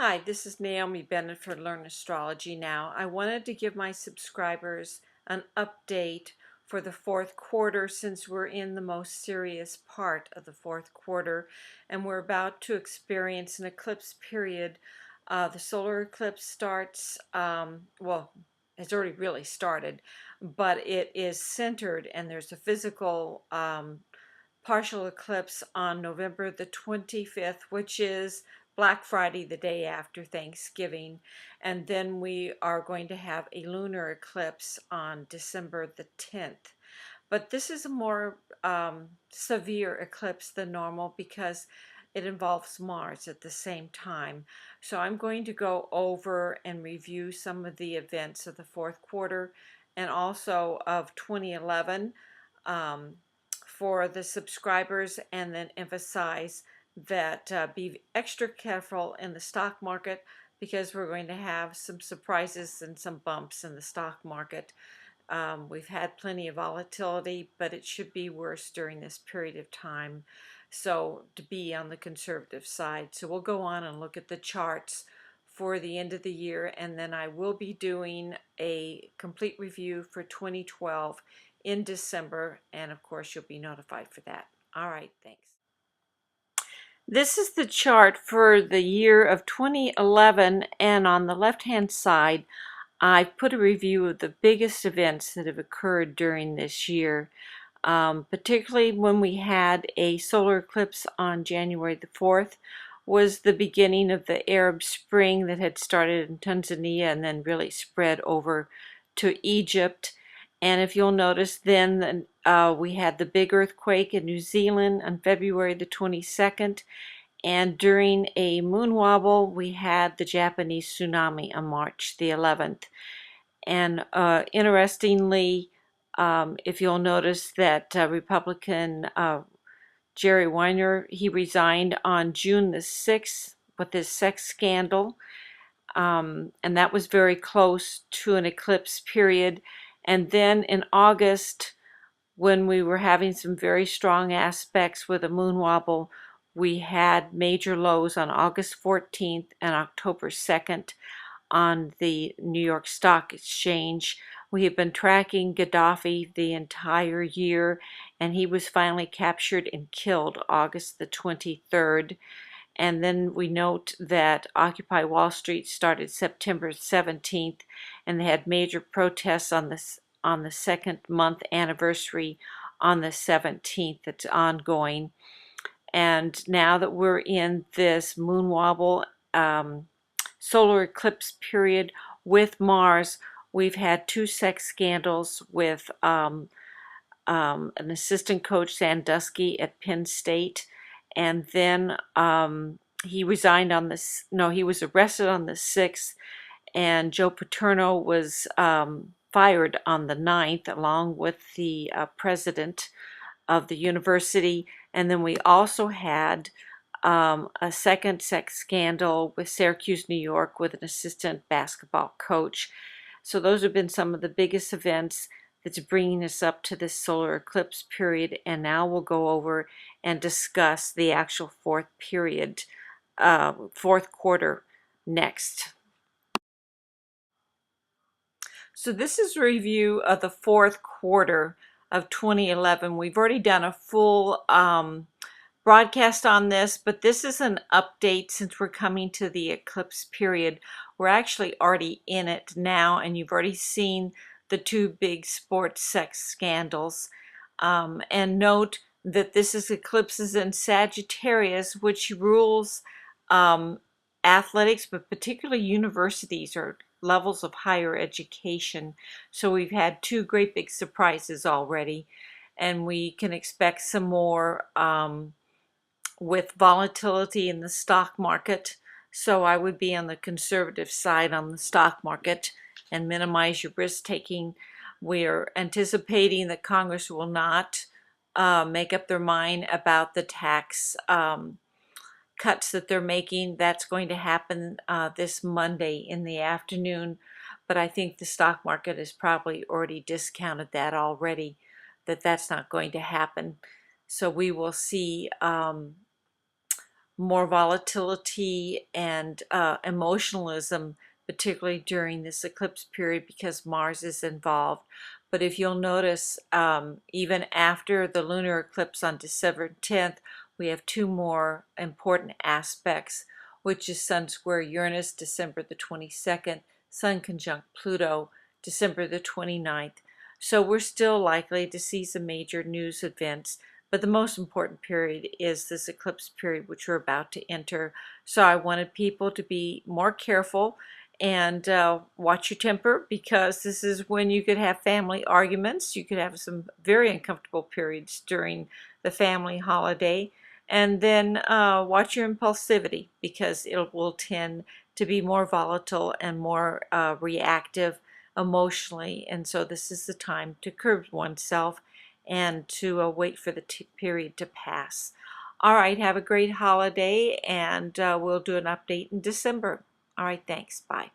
Hi, this is Naomi Bennett for Learn Astrology Now. I wanted to give my subscribers an update for the fourth quarter since we're in the most serious part of the fourth quarter and we're about to experience an eclipse period. The solar eclipse starts, it's already really started, but it is centered and there's a physical partial eclipse on November the 25th, which is Black Friday, the day after Thanksgiving. And then we are going to have a lunar eclipse on December the 10th. But this is a more severe eclipse than normal because it involves Mars at the same time. So I'm going to go over and review some of the events of the fourth quarter and also of 2011. For the subscribers, and then emphasize that be extra careful in the stock market because we're going to have some surprises and some bumps in the stock market. We've had plenty of volatility, but it should be worse during this period of time, so to be on the conservative side. So we'll go on and look at the charts for the end of the year, and then I will be doing a complete review for 2012 in December, and of course you'll be notified for that. All right, thanks. This is the chart for the year of 2011, and on the left-hand side I've put a review of the biggest events that have occurred during this year, particularly when we had a solar eclipse on January the 4th was the beginning of the Arab Spring that had started in Tanzania and then really spread over to Egypt. And if you'll notice, then we had the big earthquake in New Zealand on February the 22nd. And during a moon wobble, we had the Japanese tsunami on March the 11th. And interestingly, if you'll notice that Republican Jerry Weiner, he resigned on June the 6th with his sex scandal. And that was very close to an eclipse period. And then in August, when we were having some very strong aspects with a moon wobble, we had major lows on August 14th and October 2nd on the New York Stock Exchange. We have been tracking Gaddafi the entire year, and he was finally captured and killed August the 23rd. And then we note that Occupy Wall Street started September 17th, and they had major protests on the second month anniversary on the 17th. That's ongoing. And now that we're in this moon wobble solar eclipse period with Mars, we've had two sex scandals with an assistant coach, Sandusky, at Penn State. And then he resigned on this, no, he was arrested on the 6th, and Joe Paterno was fired on the 9th, along with the president of the university. And then we also had a second sex scandal with Syracuse, New York, with an assistant basketball coach. So those have been some of the biggest events that's bringing us up to this solar eclipse period. And now we'll go over and discuss the actual fourth quarter next. So this is a review of the fourth quarter of 2011. We've already done a full broadcast on this, but this is an update since we're coming to the eclipse period. We're actually already in it now, and you've already seen the two big sports sex scandals. And note that this is eclipses in Sagittarius, which rules athletics, but particularly universities or levels of higher education. So we've had two great big surprises already, and we can expect some more with volatility in the stock market. So I would be on the conservative side on the stock market and minimize your risk taking. We're anticipating that Congress will not make up their mind about the tax cuts that they're making. That's going to happen this Monday in the afternoon, but I think the stock market has probably already discounted that already, that that's not going to happen. So we will see more volatility and emotionalism, particularly during this eclipse period because Mars is involved. But if you'll notice, even after the lunar eclipse on December 10th, we have two more important aspects, which is Sun square Uranus, December the 22nd, Sun conjunct Pluto, December the 29th. So we're still likely to see some major news events, but the most important period is this eclipse period, which we're about to enter. So I wanted people to be more careful and watch your temper, because this is when you could have family arguments. You could have some very uncomfortable periods during the family holiday. And then watch your impulsivity, because it will tend to be more volatile and more reactive emotionally. And so this is the time to curb oneself and to wait for the period to pass. All right, have a great holiday, and we'll do an update in December. All right, thanks. Bye.